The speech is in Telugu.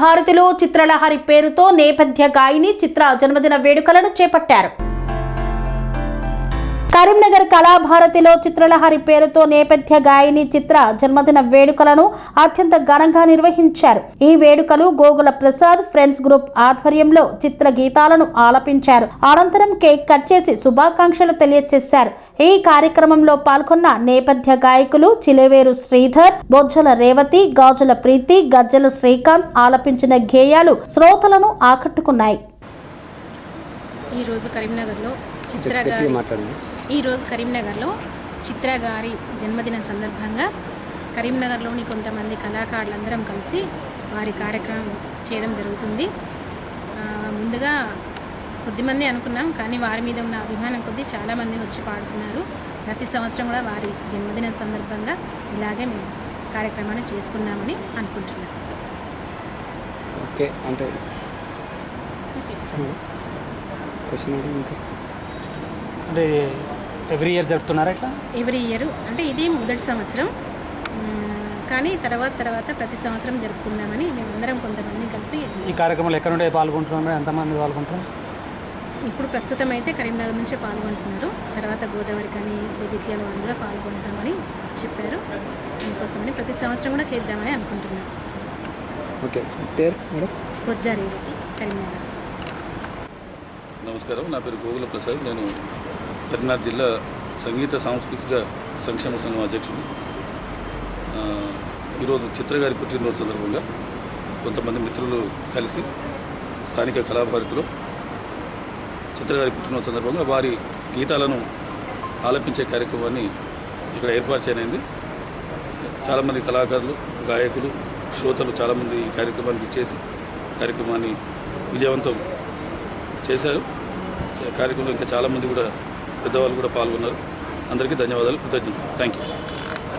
కళాభారతిలో చిత్రలహరి పేరుతో నేపథ్య గాయని చిత్ర జన్మదిన వేడుకలను చేపట్టారు. కరీంనగర్ కళాభారతిలో చిత్రలహరి పేరుతో నేపథ్య గాయని చిత్ర జన్మదిన వేడుకలను అత్యంత ఘనంగా నిర్వహించారు. ఈ వేడుకలు గోగుల ప్రసాద్ ఫ్రెండ్స్ గ్రూప్ ఆధ్వర్యంలో చిత్ర గీతాలను ఆలపించారు. అనంతరం కేక్ కట్ చేసి శుభాకాంక్షలు తెలియజేశారు. ఈ కార్యక్రమంలో పాల్గొన్న నేపథ్య గాయకులు చిలవేరు శ్రీధర్, బొజ్జల రేవతి, గాజుల ప్రీతి, గజ్జల శ్రీకాంత్ ఆలపించిన గేయాలు శ్రోతలను ఆకట్టుకున్నాయి. ఈరోజు కరీంనగర్లో చిత్ర గారి జన్మదిన సందర్భంగా కరీంనగర్లోని కొంతమంది కళాకారులందరం కలిసి వారి కార్యక్రమం చేయడం జరుగుతుంది. ముందుగా కొద్దిమంది అనుకున్నాం, కానీ వారి మీద ఉన్న అభిమానం కొద్దీ చాలామంది వచ్చి పాడుతున్నారు. ప్రతి సంవత్సరం కూడా వారి జన్మదిన సందర్భంగా ఇలాగే మేము కార్యక్రమాన్ని చేసుకుందామని అనుకుంటున్నాం. అంటే ఎవ్రీ ఇయర్ జరుపుతున్నారా? ఇట్లా ఎవ్రీ ఇయర్ అంటే ఇది మొదటి సంవత్సరం, కానీ తర్వాత ప్రతి సంవత్సరం జరుపుకుందామని మేమందరం కొంతమంది కలిసి ఈ కార్యక్రమంలో ఎక్కడ నుండి పాల్గొంటున్నాం? ఎంతమంది పాల్గొంటున్నాం? ఇప్పుడు ప్రస్తుతం అయితే కరీంనగర్ నుంచే పాల్గొంటున్నారు. తర్వాత గోదావరి కానీ జగిత్యాల వాళ్ళు కూడా పాల్గొంటామని చెప్పారు. దీనికోసమని ప్రతి సంవత్సరం కూడా చేద్దామని అనుకుంటున్నాను. ఓకే, పేరు మేడం? బొజ్జా రేవతి, కరీంనగర్. నమస్కారం, నా పేరు గోగుల ప్రసాద్. నేను కరీంనగర్ జిల్లా సంగీత సాంస్కృతిక సంక్షేమ సంఘం అధ్యక్షుడు. ఈరోజు చిత్రగారి పుట్టినరోజు సందర్భంగా కొంతమంది మిత్రులు కలిసి స్థానిక కళాభారతిలో చిత్రగారి పుట్టినరోజు సందర్భంగా వారి గీతాలను ఆలపించే కార్యక్రమాన్ని ఇక్కడ ఏర్పాటు చేయనైంది. చాలామంది కళాకారులు, గాయకులు, శ్రోతలు చాలామంది ఈ కార్యక్రమానికి ఇచ్చేసి కార్యక్రమాన్ని విజయవంతం చేశారు. కార్యక్రమంలో ఇంకా చాలామంది కూడా పెద్దవాళ్ళు కూడా పాల్గొన్నారు. అందరికీ ధన్యవాదాలు, కృతజ్ఞతలు. Thank you.